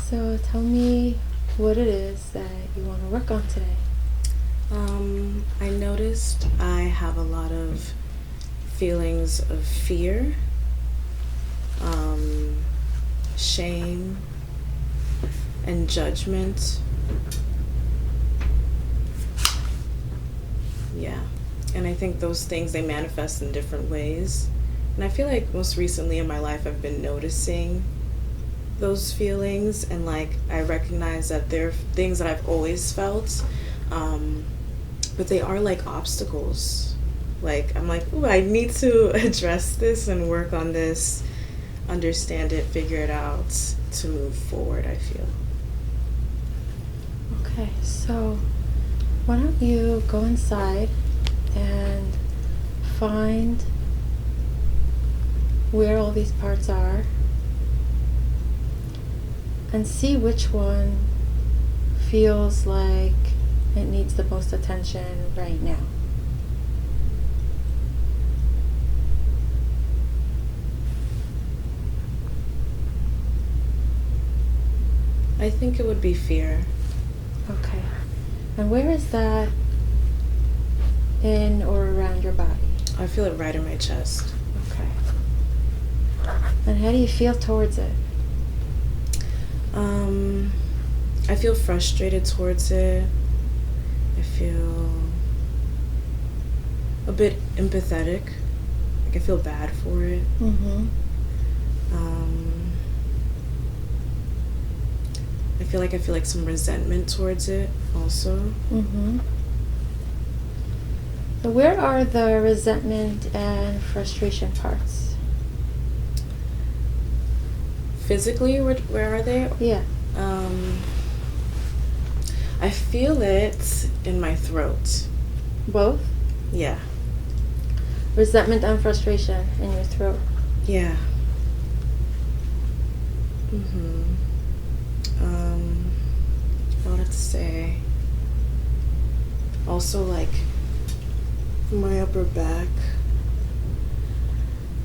So tell me what it is that you want to work on today. I noticed I have a lot of feelings of fear, shame, and judgment. Yeah. And I think those things, they manifest in different ways. And I feel like most recently in my life I've been noticing those feelings, and like I recognize that they're things that I've always felt, but they are like obstacles. Like I'm like, ooh, I need to address this and work on this, understand it, figure it out to move forward, I feel. Okay, so why don't you go inside and find where all these parts are and see which one feels like it needs the most attention right now. I think it would be fear. Okay. And where is that in or around your body? I feel it right in my chest. Okay. And how do you feel towards it? I feel frustrated towards it. I feel a bit empathetic. Like I feel bad for it. Mm-hmm. I feel like some resentment towards it also. Mm-hmm. So where are the resentment and frustration parts? Physically, where are they? Yeah. I feel it in my throat. Both? Yeah. Resentment and frustration in your throat. Yeah. I wanted to say also like my upper back.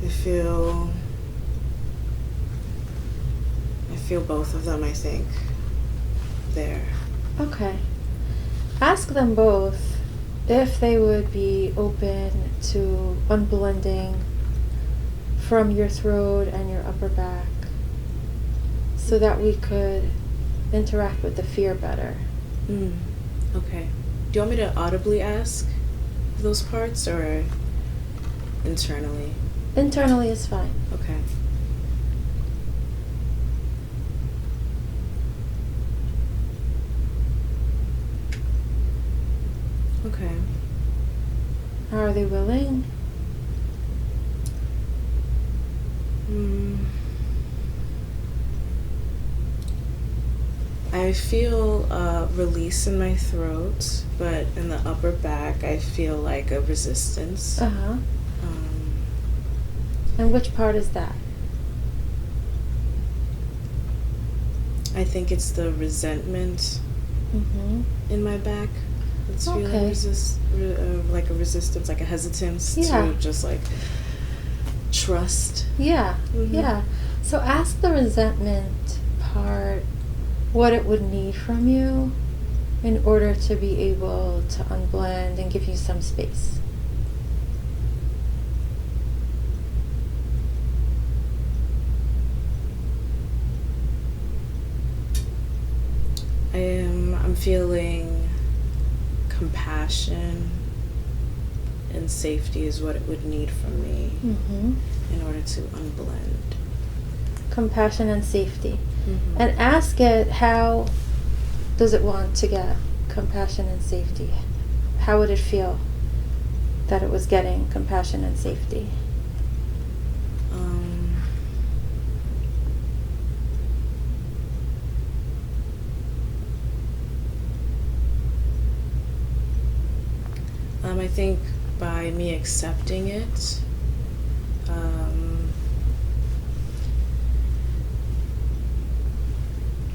I feel both of them, I think, there. Okay. Ask them both if they would be open to unblending from your throat and your upper back so that we could interact with the fear better. Okay. Do you want me to audibly ask those parts or internally? Internally is fine. Okay. Okay. Are they willing? I feel release in my throat, but in the upper back I feel like a resistance. Uh-huh. And which part is that? I think it's the resentment in my back. It's feeling like a resistance, like a hesitance to just like trust. Yeah, yeah. So ask the resentment part what it would need from you in order to be able to unblend and give you some space. I'm feeling compassion and safety is what it would need from me in order to unblend. Compassion and safety. And ask it, how does it want to get compassion and safety? How would it feel that it was getting compassion and safety? I think by me accepting it,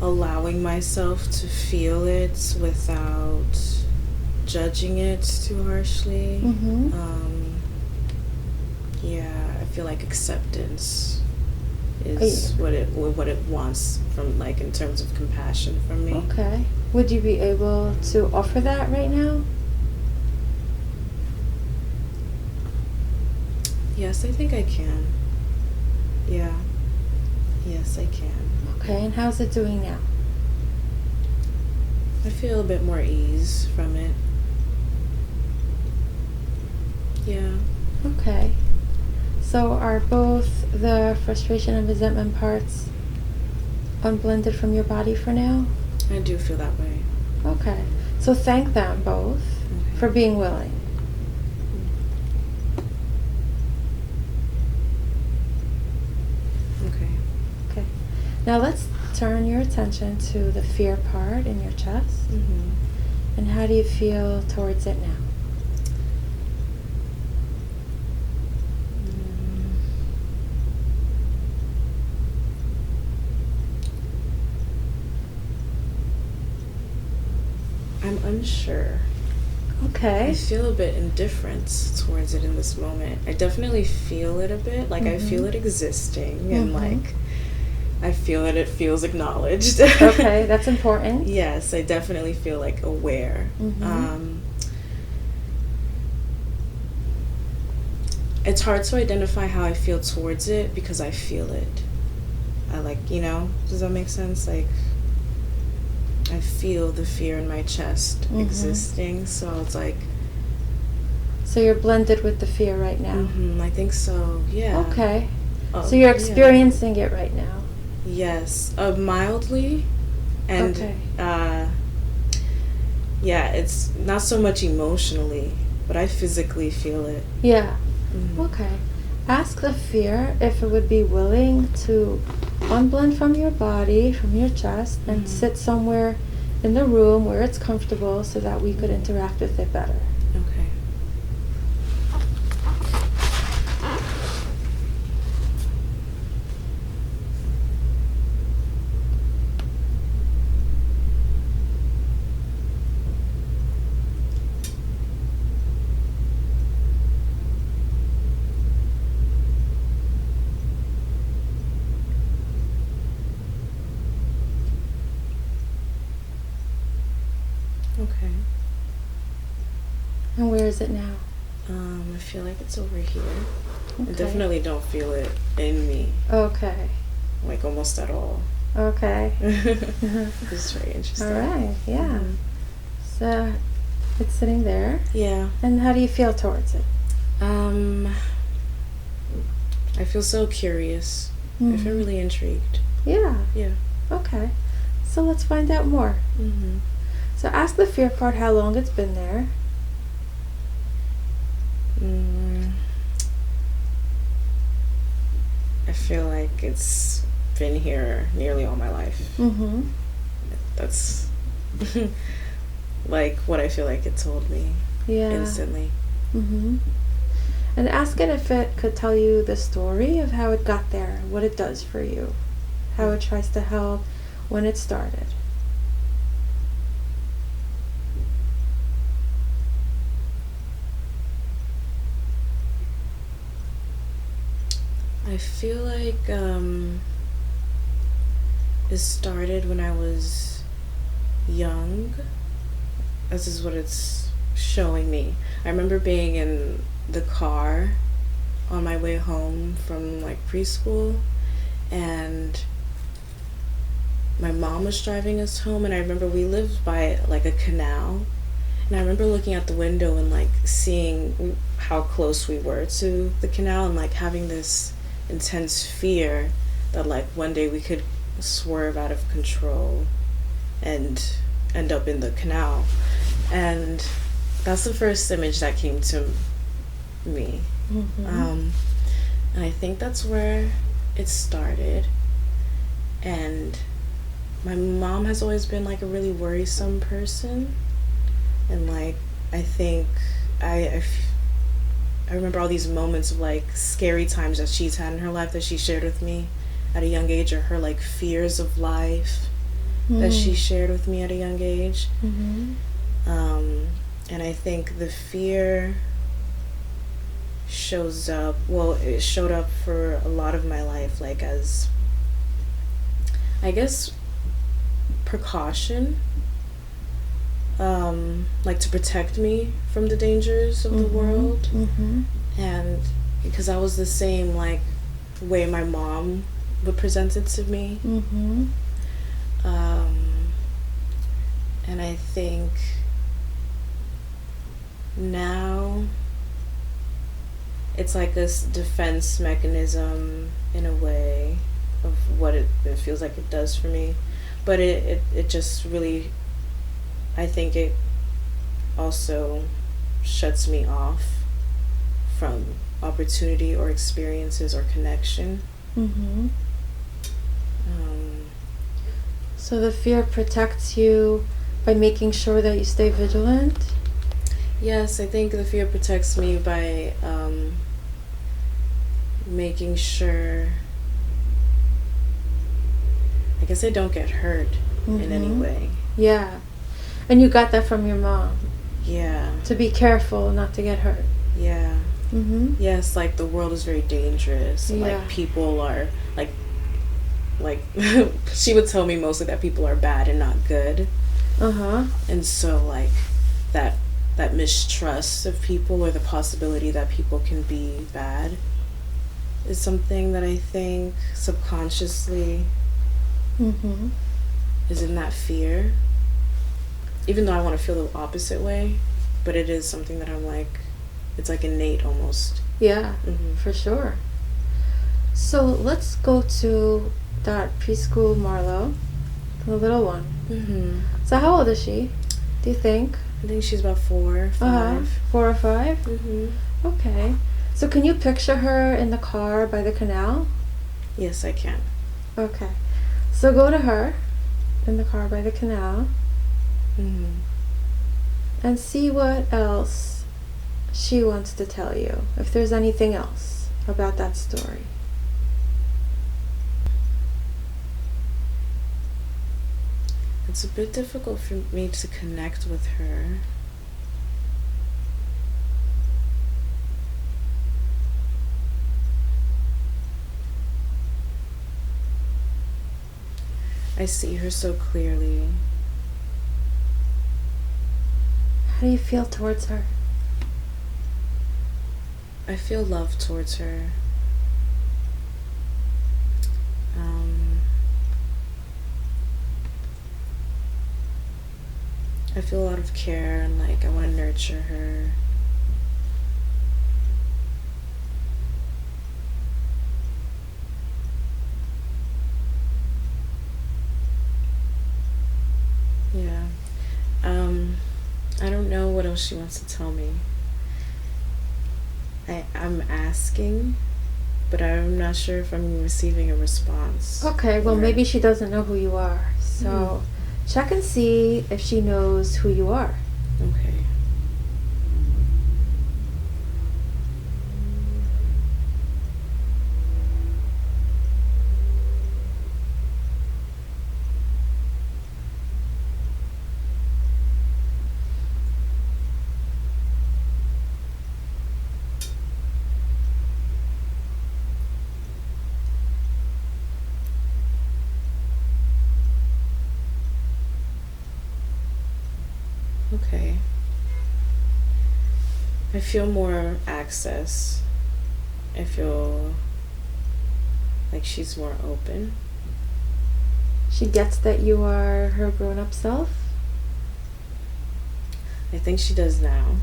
allowing myself to feel it without judging it too harshly. Mm-hmm. Yeah, I feel like acceptance is what it wants from, like, in terms of compassion from me. Okay. Would you be able to offer that right now? Yes, I think I can. Yeah. Yes, I can. Okay, and how's it doing now? I feel a bit more ease from it. Yeah. Okay. So are both the frustration and resentment parts unblended from your body for now? I do feel that way. Okay. So thank them both for being willing. Okay. Okay. Now let's turn your attention to the fear part in your chest. Mm-hmm. And how do you feel towards it now? I'm unsure. Okay. I feel a bit indifference towards it in this moment. I definitely feel it a bit. Like, I feel it existing, and like, I feel that it feels acknowledged. Okay, that's important. Yes, I definitely feel, like, aware. It's hard to identify how I feel towards it because I feel it. I, like, does that make sense? Like, I feel the fear in my chest existing, so it's like... So you're blended with the fear right now? I think so, yeah. Okay. So you're experiencing it right now? Yes, mildly, and yeah, it's not so much emotionally, but I physically feel it. Yeah. Okay. Ask the fear if it would be willing to unblend from your body, from your chest, and sit somewhere in the room where it's comfortable so that we could interact with it better. Okay. Okay. And where is it now? I feel like it's over here. Okay. I definitely don't feel it in me. Okay. Like, almost at all. Okay. It's very interesting. All right, yeah. So it's sitting there. Yeah. And how do you feel towards it? I feel so curious. I feel really intrigued. Yeah. Yeah. Okay. So let's find out more. So ask the fear part how long it's been there. I feel like it's been here nearly all my life. That's like what I feel like it told me instantly. And ask it if it could tell you the story of how it got there, what it does for you, how it tries to help, when it started. I feel like it started when I was young. This is what it's showing me. I remember being in the car on my way home from, like, preschool, and my mom was driving us home, and I remember we lived by, like, a canal, and I remember looking out the window and, like, seeing how close we were to the canal, and, like, having this intense fear that, like, one day we could swerve out of control and end up in the canal. And that's the first image that came to me. And I think that's where it started. And my mom has always been, like, a really worrisome person, and, like, I think I remember all these moments of, like, scary times that she's had in her life that she shared with me at a young age, or her, like, fears of life that she shared with me at a young age. And I think the fear shows up, well, it showed up for a lot of my life, like, as I guess, precaution, like to protect me from the dangers of the world. And because I was the same, like, way my mom would present it to me. And I think now it's like this defense mechanism in a way of what it feels like it does for me. But it just really, I think it also shuts me off from opportunity or experiences or connection. So the fear protects you by making sure that you stay vigilant? Yes, I think the fear protects me by making sure, I guess, I don't get hurt in any way. Yeah. And you got that from your mom? Yeah. To be careful not to get hurt? Yeah. Yes, like the world is very dangerous. Yeah. Like people are, like she would tell me mostly that people are bad and not good. And so, like, that mistrust of people, or the possibility that people can be bad, is something that I think subconsciously is in that fear. Even though I want to feel the opposite way, but it is something that I'm like, it's like innate almost. Yeah, for sure. So let's go to that preschool Marlo, the little one. So how old is she, do you think? I think she's about 4 or 5. 4 or 5? Okay. So can you picture her in the car by the canal? Yes, I can. Okay. So go to her in the car by the canal and see what else she wants to tell you, if there's anything else about that story. It's a bit difficult for me to connect with her. I see her so clearly. How do you feel towards her? I feel love towards her. I feel a lot of care, and like I want to nurture her. Yeah. I don't know what else she wants to tell me. I'm asking, but I'm not sure if I'm receiving a response. Okay, well, maybe she doesn't know who you are. So check and see if she knows who you are. Okay. Okay. I feel more access. I feel like she's more open. She gets that you are her grown-up self? I think she does now.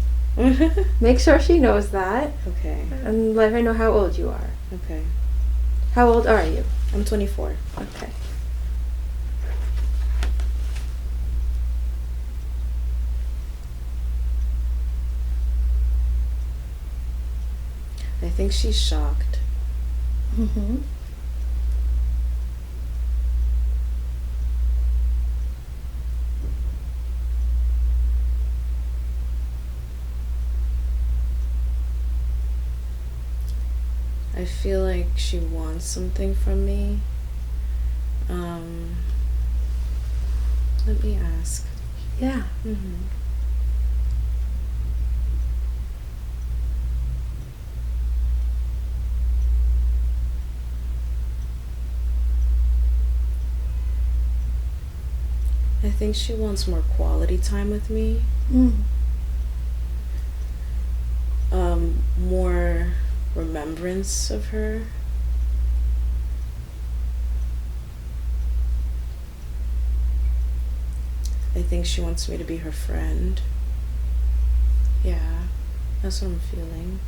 Make sure she knows that. Okay. And let her know how old you are. Okay. How old are you? I'm 24. Okay. I think she's shocked. I feel like she wants something from me. Let me ask. Yeah. think she wants more quality time with me. More remembrance of her. I think she wants me to be her friend. Yeah, that's what I'm feeling.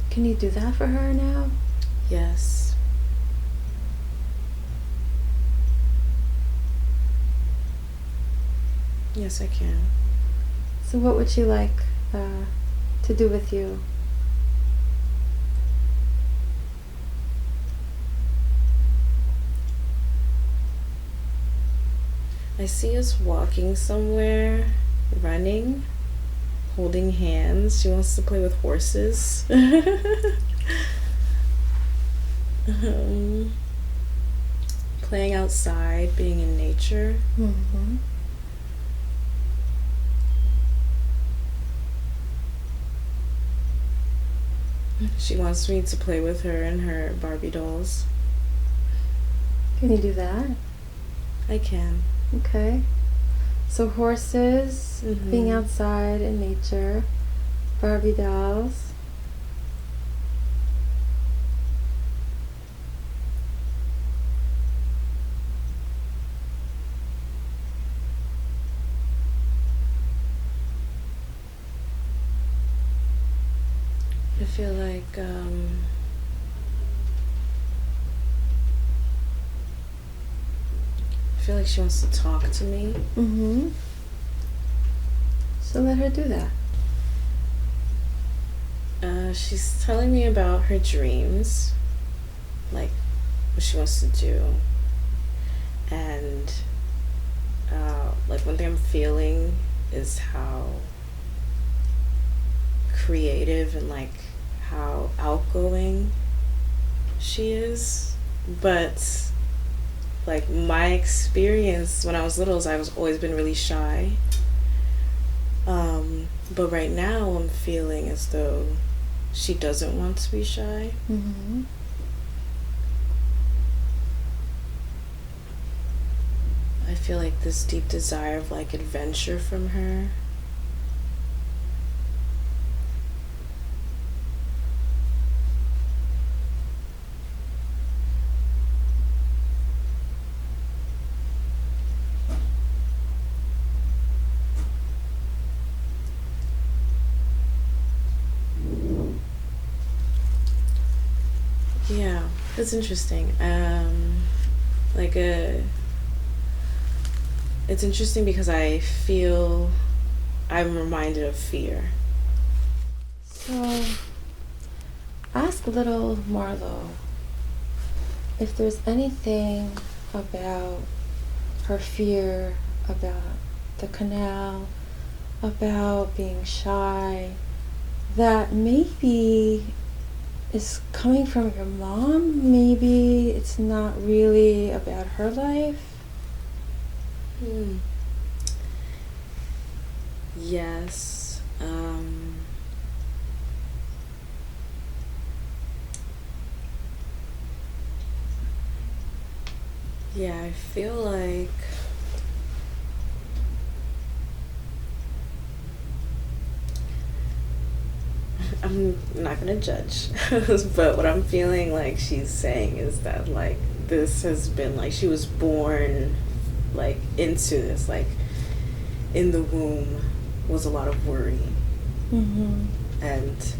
Can you do that for her now? Yes. Yes, I can. So what would she like to do with you? I see us walking somewhere, running, holding hands. She wants to play with horses. Playing outside, being in nature. She wants me to play with her and her Barbie dolls. Can you do that? I can. Okay. So horses, being outside in nature, Barbie dolls. I feel like she wants to talk to me. So let her do that. She's telling me about her dreams, like what she wants to do, and like one thing I'm feeling is how creative and like how outgoing she is. But like my experience when I was little is I've always been really shy. But right now I'm feeling as though she doesn't want to be shy. I feel like this deep desire of like adventure from her. Yeah, it's interesting. It's interesting because I feel I'm reminded of fear. So ask little Marlo if there's anything about her fear, about the canal, about being shy, that maybe is coming from your mom. Maybe it's not really about her life. Yes. Yeah, I feel like I'm not gonna judge, but what I'm feeling like she's saying is that like this has been like she was born like into this, like in the womb was a lot of worry. And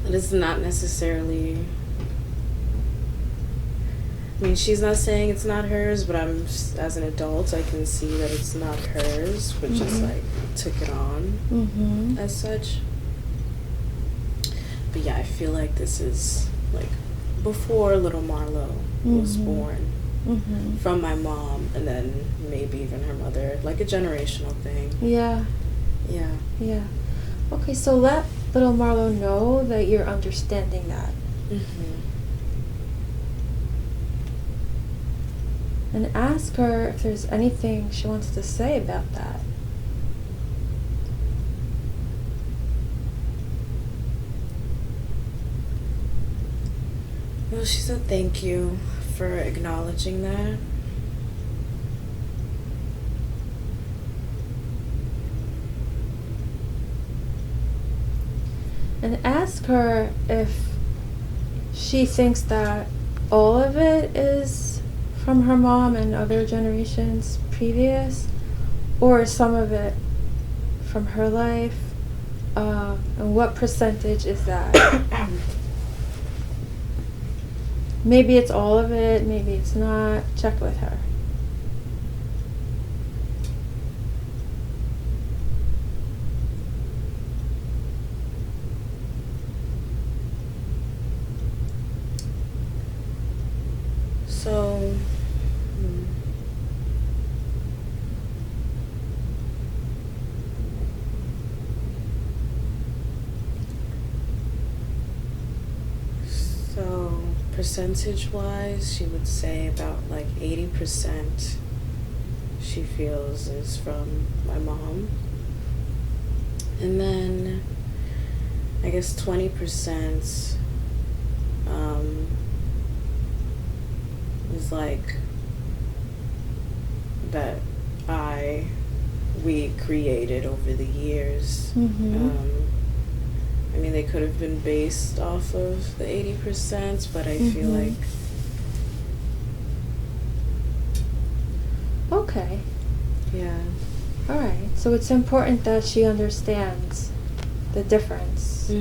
it's not necessarily, I mean, she's not saying it's not hers, but I'm, as an adult, I can see that it's not hers, but just like took it on as such. But yeah, I feel like this is like before little Marlo was born, from my mom, and then maybe even her mother, like a generational thing. Yeah. Okay, so let little Marlo know that you're understanding that. And ask her if there's anything she wants to say about that. Well, she said thank you for acknowledging that. And ask her if she thinks that all of it is from her mom and other generations previous, or some of it from her life, and what percentage is that? Maybe it's all of it, maybe it's not. Check with her. So, percentage-wise, she would say about like 80% she feels is from my mom. And then I guess 20% is like that we created over the years. I mean, they could have been based off of the 80%, but I feel like... Okay. Yeah. Alright, so it's important that she understands the difference.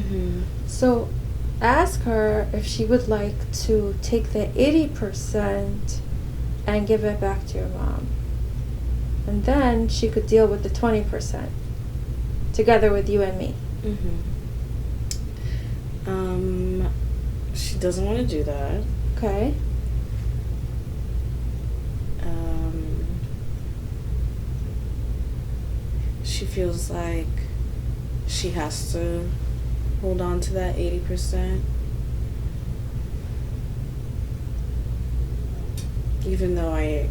So ask her if she would like to take the 80% and give it back to your mom. And then she could deal with the 20% together with you and me. She doesn't want to do that. Okay. She feels like she has to hold on to that 80%. Even though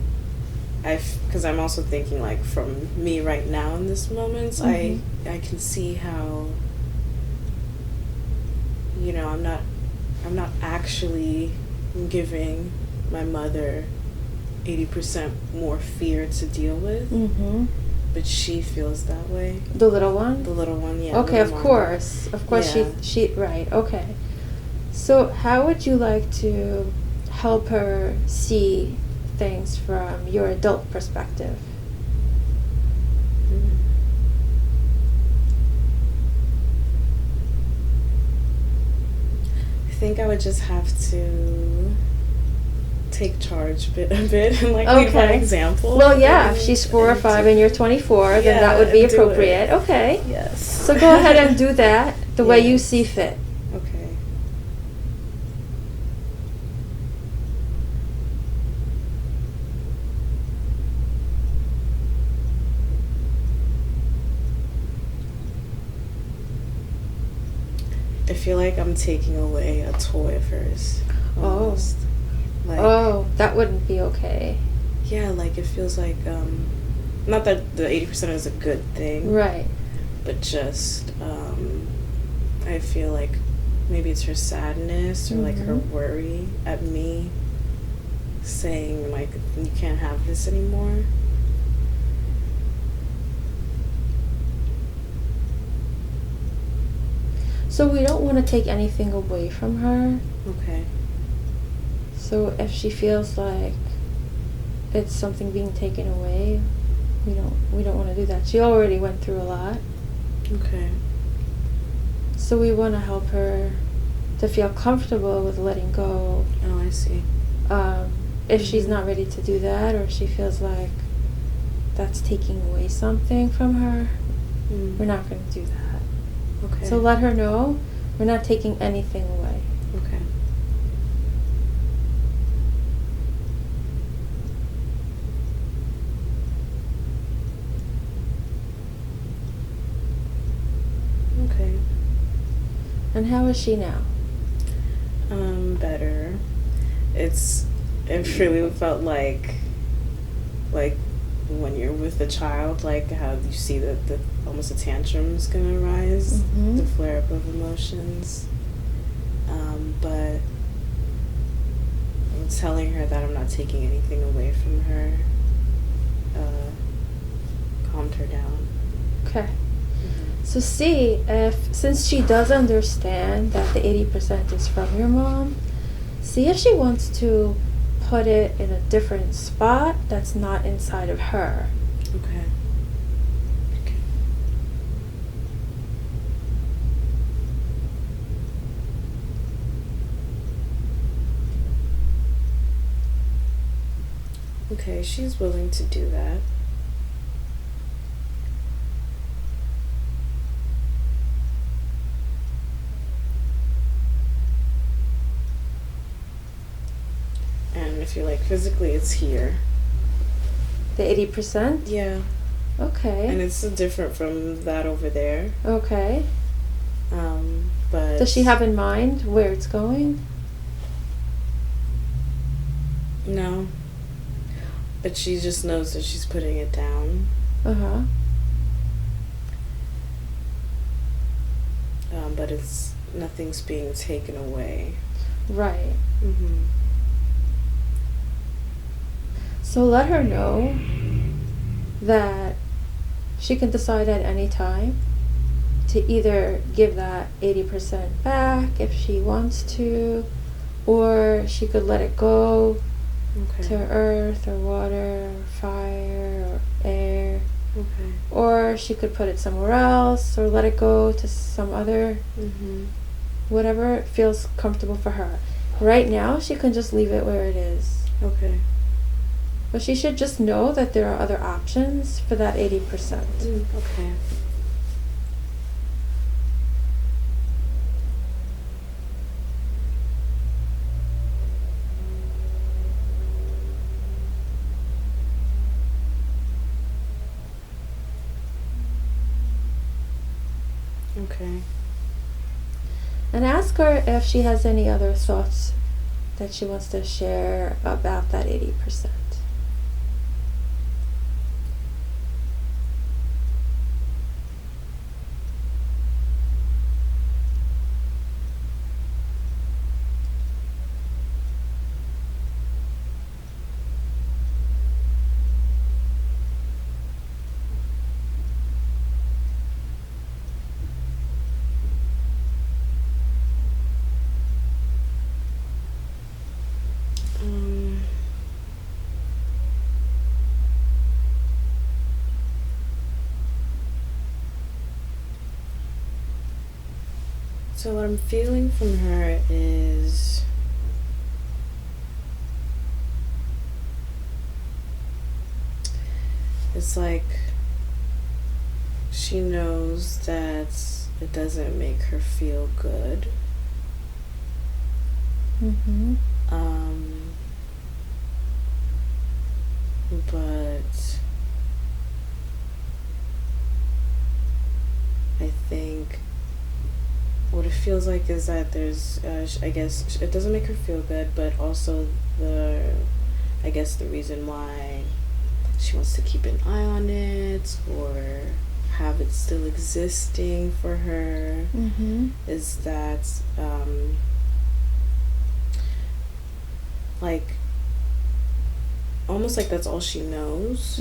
because I'm also thinking like from me right now in this moment, I can see how, you know, I'm not actually giving my mother 80% more fear to deal with. But she feels that way. The little one? The little one, yeah. Okay, of course. Of course, yeah. she right, okay. So how would you like to help her see things from your adult perspective? I think I would just have to take charge a bit and like lead by example. Well, yeah, if she's 4 or 5 and you're 24, then that would be appropriate. Okay. Yes. So go ahead and do that the way you see fit. Okay. I feel like I'm taking away a toy of hers. Almost. Like, that wouldn't be okay. Yeah, like it feels like, not that the 80% is a good thing. Right. But just, I feel like maybe it's her sadness or like her worry at me saying like, you can't have this anymore. So we don't want to take anything away from her. Okay. So if she feels like it's something being taken away, we don't want to do that. She already went through a lot. Okay. So we want to help her to feel comfortable with letting go. Oh, I see. If she's not ready to do that, or she feels like that's taking away something from her, we're not going to do that. Okay. So let her know we're not taking anything away. Okay. Okay. And how is she now? Better. It really felt like when you're with a child, like how you see the almost a tantrum's gonna arise, the flare up of emotions. But I'm telling her that I'm not taking anything away from her. Calmed her down. Okay. So see if, since she does understand that the 80% is from your mom, see if she wants to put it in a different spot that's not inside of her. Okay. Okay, she's willing to do that. And if you're like physically, it's here. The 80%? Yeah. Okay. And it's different from that over there. Okay. But Does she have in mind where it's going? No. But she just knows that she's putting it down. Uh-huh. But it's nothing's being taken away. Right. Mm-hmm. So let her know that she can decide at any time to either give that 80% back if she wants to, or she could let it go Okay. to earth or water or fire or air. Okay. Or she could put it somewhere else or let it go to some other, whatever feels comfortable for her. Right now, she can just leave it where it is. Okay. But she should just know that there are other options for that 80%. Okay. Okay. And ask her if she has any other thoughts that she wants to share about that 80%. So what I'm feeling from her is it's like she knows that it doesn't make her feel good. Mm-hmm. But I think what it feels like is that there's, I guess, it doesn't make her feel good, but also the reason why she wants to keep an eye on it or have it still existing for her is that, like, almost like that's all she knows.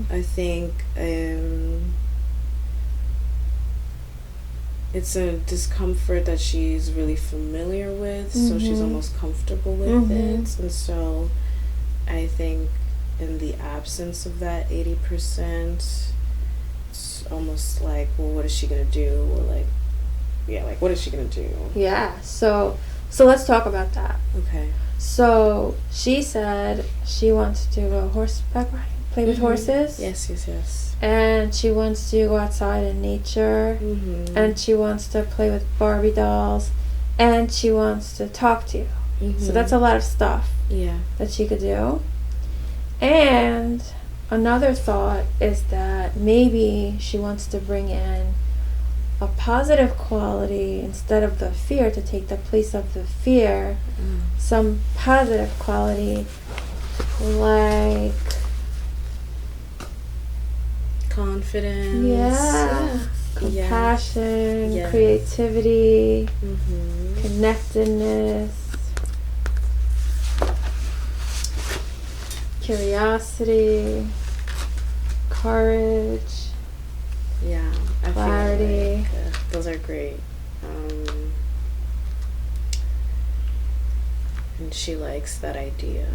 I think, it's a discomfort that she's really familiar with, so she's almost comfortable with it. And so I think in the absence of that 80%, it's almost like, well, what is she going to do? Or like, yeah, like, what is she going to do? Yeah, so let's talk about that. Okay. So she said she wants to go horseback riding, play with horses. Yes. And she wants to go outside in nature. And she wants to play with Barbie dolls. And she wants to talk to you. So that's a lot of stuff that she could do. And another thought is that maybe she wants to bring in a positive quality instead of the fear, to take the place of the fear. Some positive quality, like confidence, compassion, creativity, connectedness, curiosity, courage. I clarity. Those are great. And she likes that idea.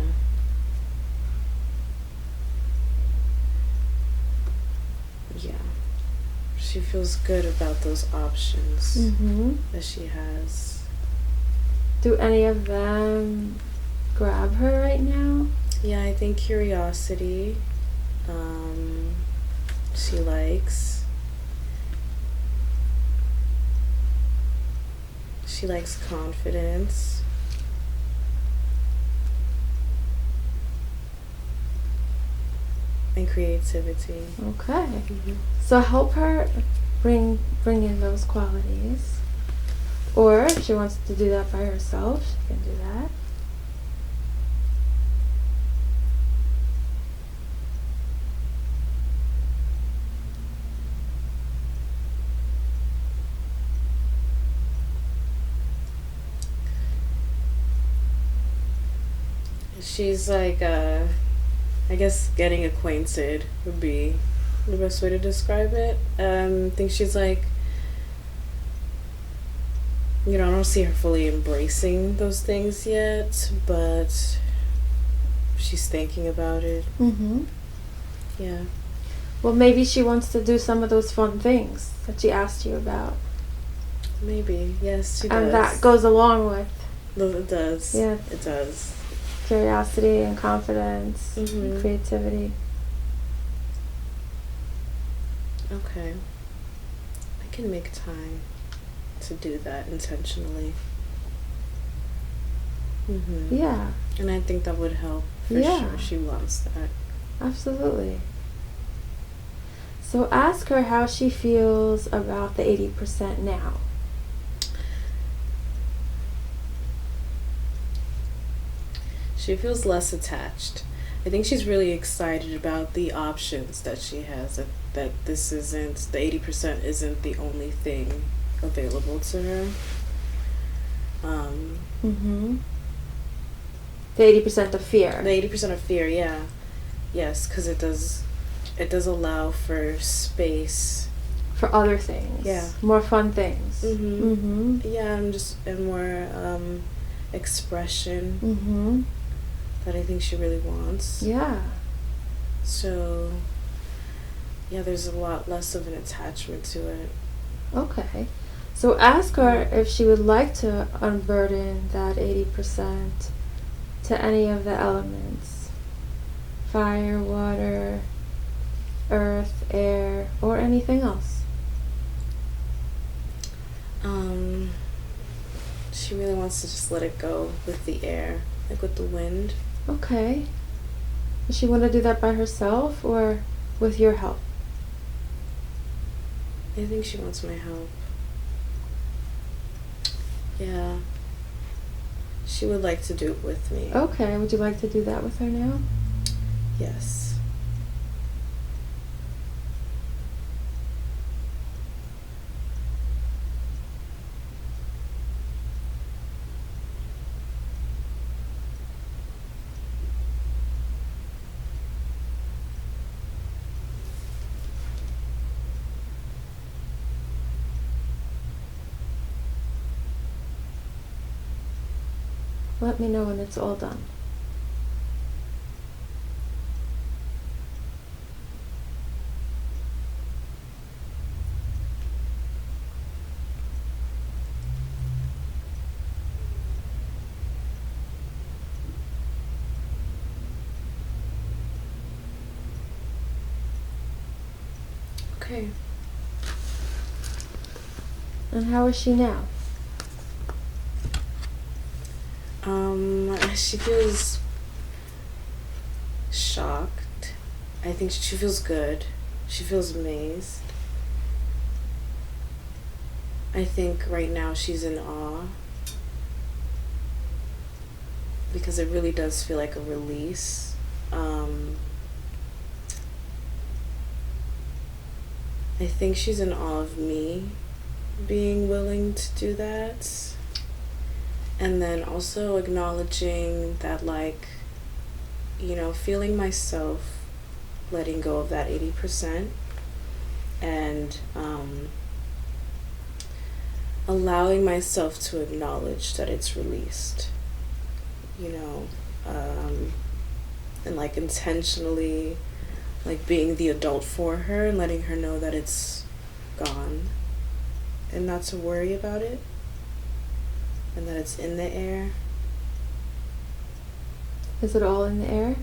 Yeah. She feels good about those options that she has. Do any of them grab her right now? Yeah, I think curiosity, she likes. She likes confidence. And creativity. Okay. So help her bring in those qualities. Or if she wants to do that by herself, she can do that. She's like, I guess getting acquainted would be the best way to describe it. I think she's like, I don't see her fully embracing those things yet, but she's thinking about it. Yeah. Well, maybe she wants to do some of those fun things that she asked you about. Maybe, yes, she does. And that goes along with. It does. Yeah. It does. Curiosity and confidence and creativity. Okay. I can make time to do that intentionally. Yeah. And I think that would help for sure. She wants that. Absolutely. So ask her how she feels about the 80% now. She feels less attached. I think she's really excited about the options that she has, that this isn't, the 80% isn't the only thing available to her. The 80% of fear. The 80% of fear, yeah. Yes, because it does allow for space. For other things. Yeah. More fun things. Yeah, and more expression. That I think she really wants. Yeah. So, yeah, there's a lot less of an attachment to it. Okay. So ask her if she would like to unburden that 80% to any of the elements. Fire, water, earth, air, or anything else. She really wants to just let it go with the air, like with the wind. Okay. Does she want to do that by herself or with your help? I think she wants my help. Yeah. She would like to do it with me. Okay. Would you like to do that with her now? Yes. Let me know when it's all done. Okay. And how is she now? She feels shocked. I think she feels good. She feels amazed. I think right now she's in awe. Because it really does feel like a release. I think she's in awe of me being willing to do that. And then also acknowledging that, like, feeling myself letting go of that 80%. and allowing myself to acknowledge that it's released, you know, and like intentionally like being the adult for her and letting her know that it's gone and not to worry about it and that it's in the air. Is it all in the air?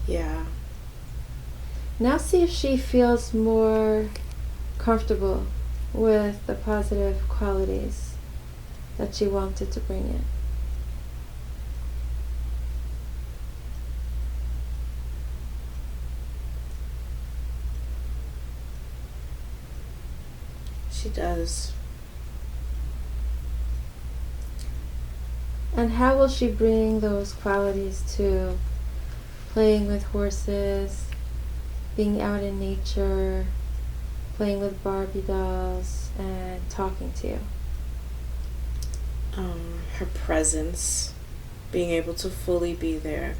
Yeah. Now see if she feels more comfortable with the positive qualities that she wanted to bring in. She does. And how will she bring those qualities to playing with horses, being out in nature, playing with Barbie dolls, and talking to you? Her presence, being able to fully be there,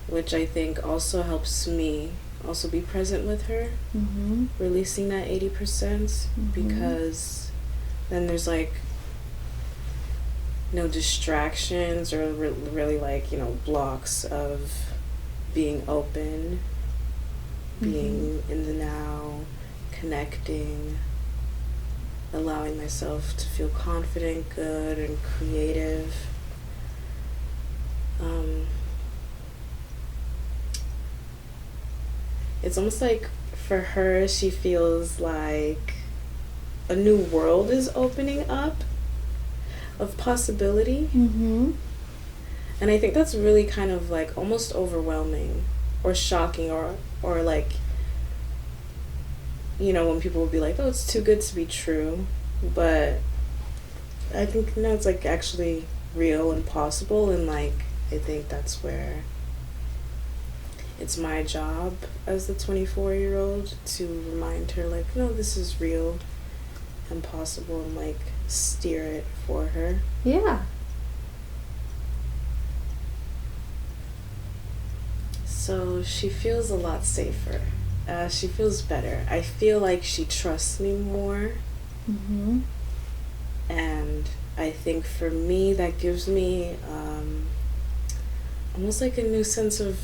which I think also helps me also be present with her, Mm-hmm. releasing that 80%, because then there's like no distractions or really like, you know, blocks of being open, being in the now, connecting, allowing myself to feel confident, good, and creative. It's almost like for her, she feels like a new world is opening up of possibility. Mm-hmm. And I think that's really kind of like almost overwhelming or shocking or like, you know, when people will be like, oh, it's too good to be true. But I think, no, it's like actually real and possible. And like, I think that's where it's my job as the 24-year-old to remind her, like, no, this is real and possible, and like steer it for her. Yeah. So she feels a lot safer. She feels better. I feel like she trusts me more. Mm-hmm. And I think for me, that gives me almost like a new sense of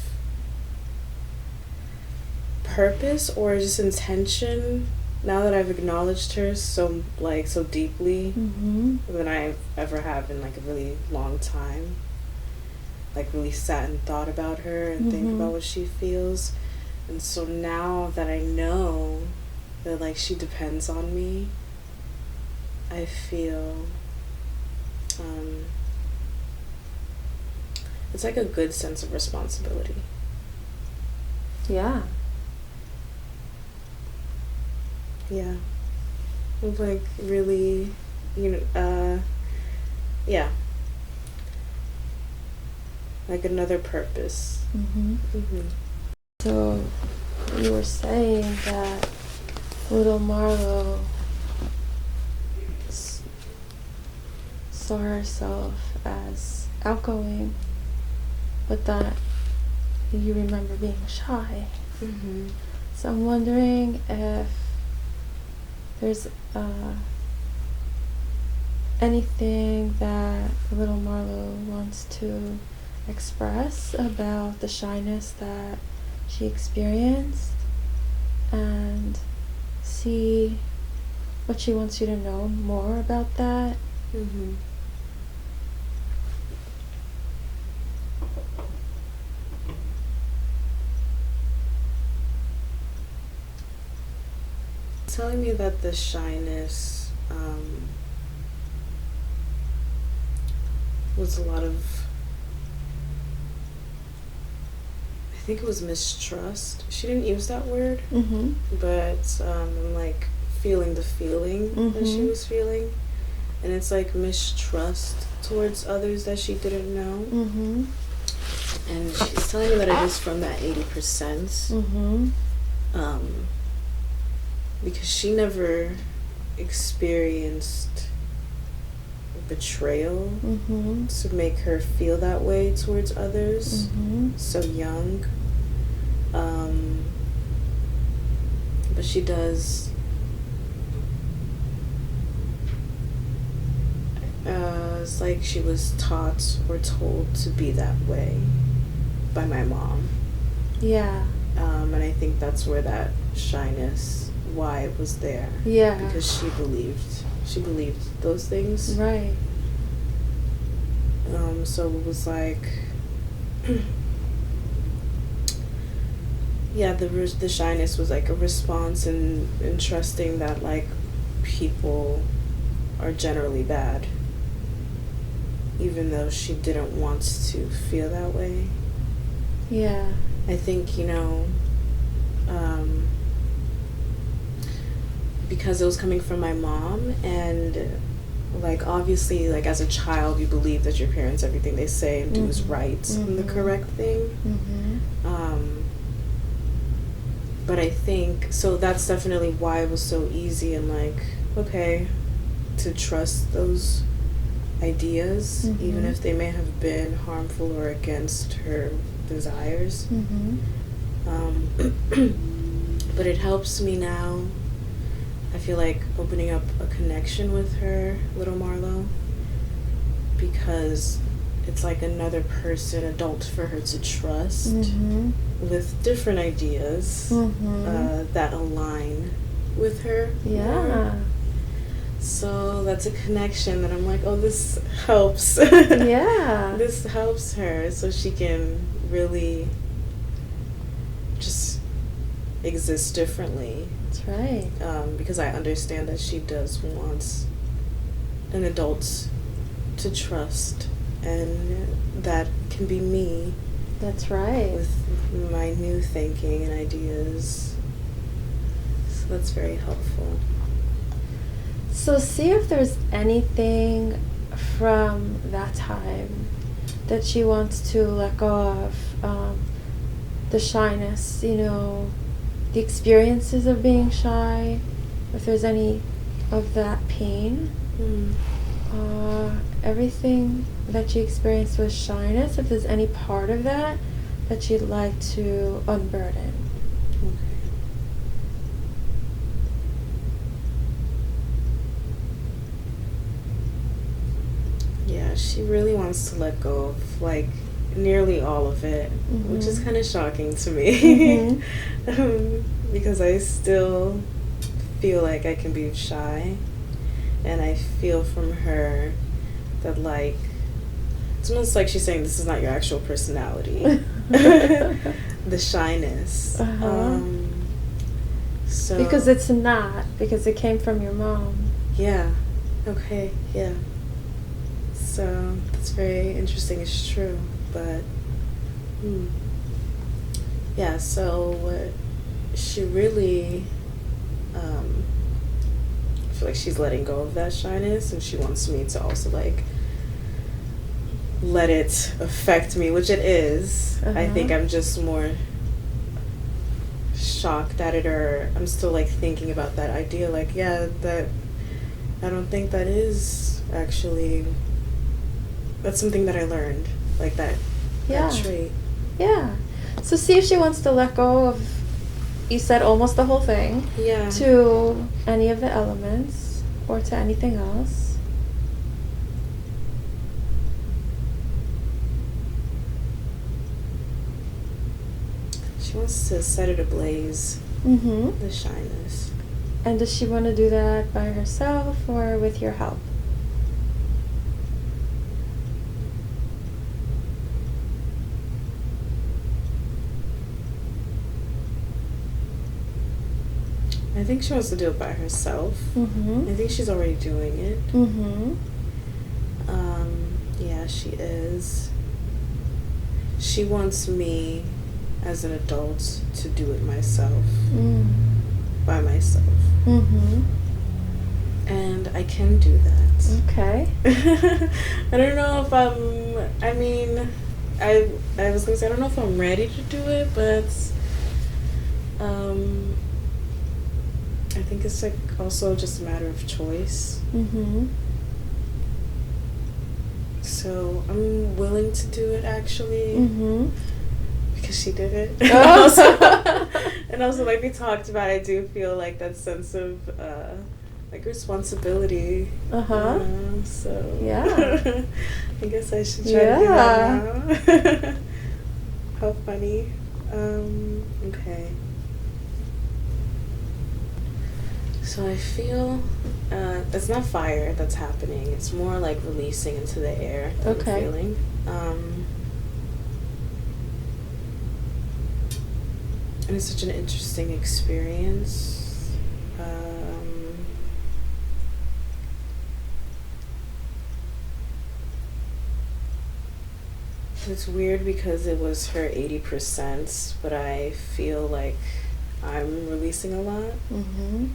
purpose or just intention now that I've acknowledged her so deeply than I ever have in like a really long time. Like really sat and thought about her and think about what she feels. And so now that I know that like she depends on me, I feel it's like a good sense of responsibility. Yeah. Yeah. Of like really, yeah. Like another purpose. So you were saying that little Marlo saw herself as outgoing, but that you remember being shy. So I'm wondering if there's anything that little Marlo wants to express about the shyness that she experienced, and see what she wants you to know more about that. Telling me that the shyness was a lot of, I think it was mistrust. She didn't use that word, but I'm like feeling the feeling that she was feeling, and it's like mistrust towards others that she didn't know. And she's telling me that it is from that 80%. Because she never experienced betrayal to make her feel that way towards others so young. But she does. It's like she was taught or told to be that way by my mom. Yeah. And I think that's where that shyness, why it was there. Yeah. Because she believed those things. Right. So it was like, yeah, the shyness was like a response in trusting that like people are generally bad, even though she didn't want to feel that way. Yeah. I think, because it was coming from my mom, and like obviously like as a child you believe that your parents, everything they say and do is right and the correct thing. But I think so that's definitely why it was so easy and like okay to trust those ideas, even if they may have been harmful or against her desires. But it helps me now. I feel like opening up a connection with her, little Marlo, because it's like another person, adult for her to trust with different ideas that align with her. Yeah. So that's a connection that I'm like, oh, this helps. Yeah. This helps her so she can really just exist differently. That's right. Because I understand that she does want an adult to trust, and that can be me. That's right. With my new thinking and ideas. So that's very helpful. So see if there's anything from that time that she wants to let go of. The shyness, the experiences of being shy, if there's any of that pain. Everything that she experienced was shyness, if there's any part of that she'd like to unburden. Yeah, she really wants to let go of like nearly all of it, which is kind of shocking to me. Because I still feel like I can be shy, and I feel from her that like it's almost like she's saying this is not your actual personality. The shyness. So because it's not, because it came from your mom. Yeah. Okay. Yeah. So that's very interesting. It's true, but yeah. So she really, I feel like she's letting go of that shyness, and she wants me to also like let it affect me, which it is. I think I'm just more shocked at it, or I'm still like thinking about that idea. Like, yeah, that I don't think that is actually. That's something that I learned, like that trait. Yeah. So see if she wants to let go of, you said almost the whole thing. Yeah. To any of the elements or to anything else. She wants to set it ablaze. The shyness. And does she want to do that by herself or with your help? I think she wants to do it by herself. I think she's already doing it. Yeah, she is. She wants me as an adult to do it myself. By myself. And I can do that. Okay. I don't know if I was gonna say I don't know if I'm ready to do it, but I think it's like also just a matter of choice. So I'm willing to do it actually, because she did it. Oh. And also, like we talked about, I do feel like that sense of like responsibility. So yeah. I guess I should try to do that now. How funny. Okay. So I feel it's not fire that's happening. It's more like releasing into the air. Okay. I'm feeling. And it's such an interesting experience. It's weird because it was her 80%, but I feel like I'm releasing a lot. Mm-hmm.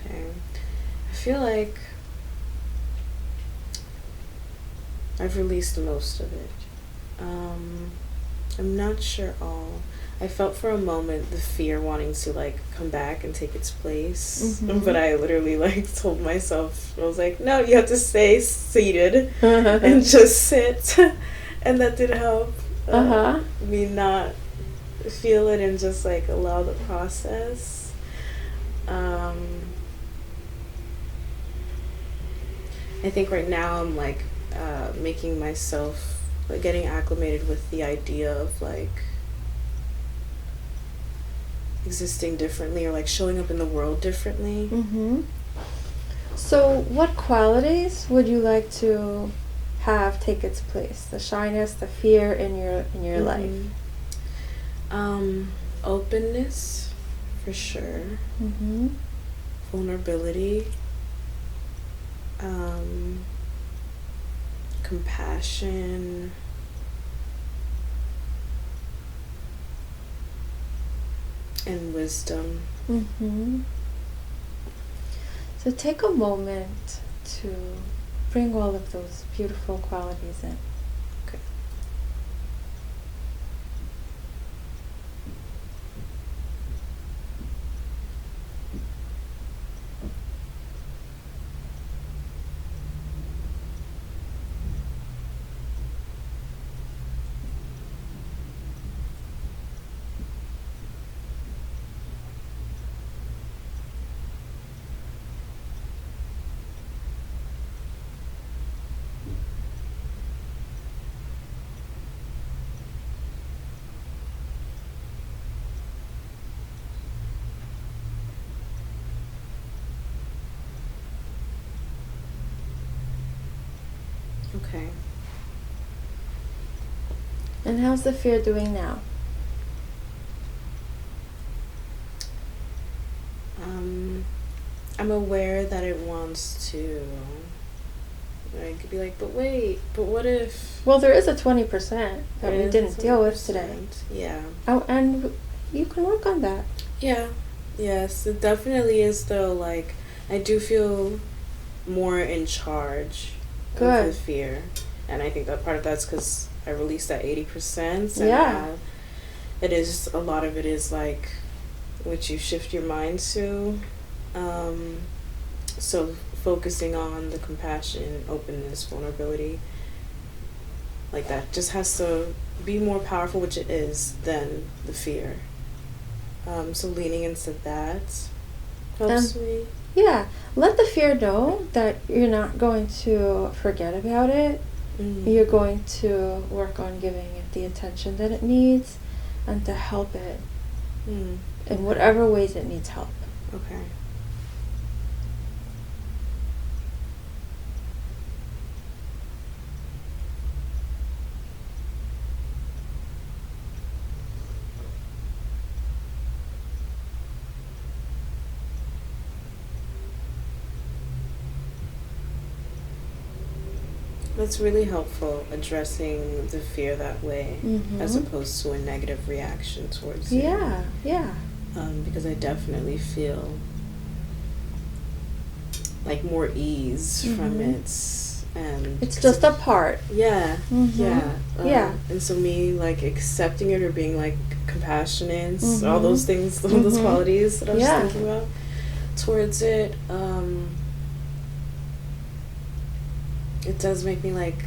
Okay. I feel like I've released most of it. I'm not sure all. I felt for a moment the fear wanting to like come back and take its place, but I literally like told myself, I was like, no, you have to stay seated and just sit, and that did help me not feel it and just like allow the process. I think right now I'm like making myself like getting acclimated with the idea of like existing differently or like showing up in the world differently. So what qualities would you like to have take its place? The shyness, the fear in your life? Openness, for sure. Vulnerability. Compassion. And wisdom. So take a moment to bring all of those beautiful qualities in. Okay. Okay. And how's the fear doing now? I'm aware that it wants to. I could be like, but wait, but what if? Well, there is a 20% that we didn't deal with today. Yeah. Oh, and you can work on that. Yeah. Yes, it definitely is though. Like, I do feel more in charge of the fear. And I think that part of that's because I released that 80%. And it is, a lot of it is like what you shift your mind to. So focusing on the compassion, openness, vulnerability, like that just has to be more powerful, which it is, than the fear. So leaning into that helps me. Yeah, let the fear know that you're not going to forget about it. You're going to work on giving it the attention that it needs and to help it in whatever ways it needs help. Okay. That's really helpful, addressing the fear that way, as opposed to a negative reaction towards it. Yeah. Because I definitely feel like more ease from its And it's just a part. Yeah, yeah, Yeah. And so me like accepting it or being like compassionate, all those things, all those qualities that I was thinking about towards it. It does make me like,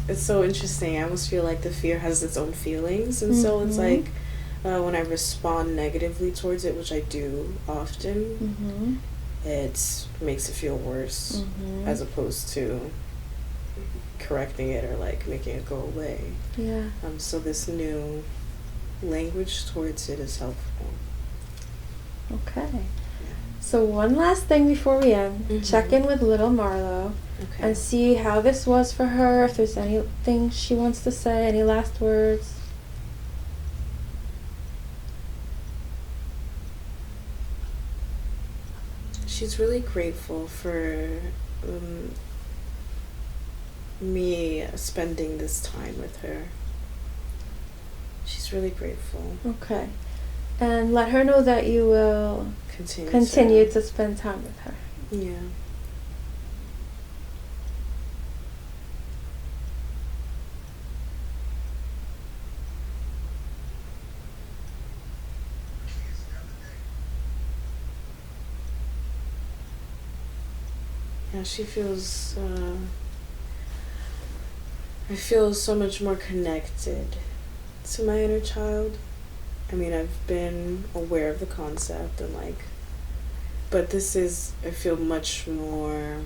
it's so interesting. I almost feel like the fear has its own feelings, and so it's like when I respond negatively towards it, which I do often, it makes it feel worse as opposed to correcting it or like making it go away. Yeah. So this new language towards it is helpful. Okay. So one last thing before we end, check in with little Marlo and see how this was for her, if there's anything she wants to say, any last words. She's really grateful for me spending this time with her. She's really grateful. Okay. And let her know that you will continue to spend time with her. Yeah. Yeah, she feels, I feel so much more connected to my inner child. I mean, I've been aware of the concept and like, but this is, I feel much more,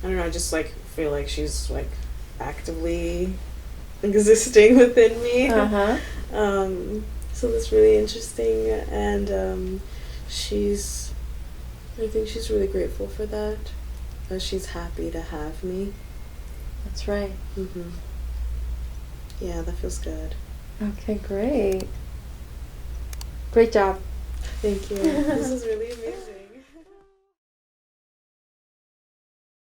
I don't know, I just like feel like she's like actively existing within me. So that's really interesting, and I think she's really grateful for that. She's happy to have me. That's right. Yeah, that feels good. Okay, great. Great job. Thank you. This is really amazing.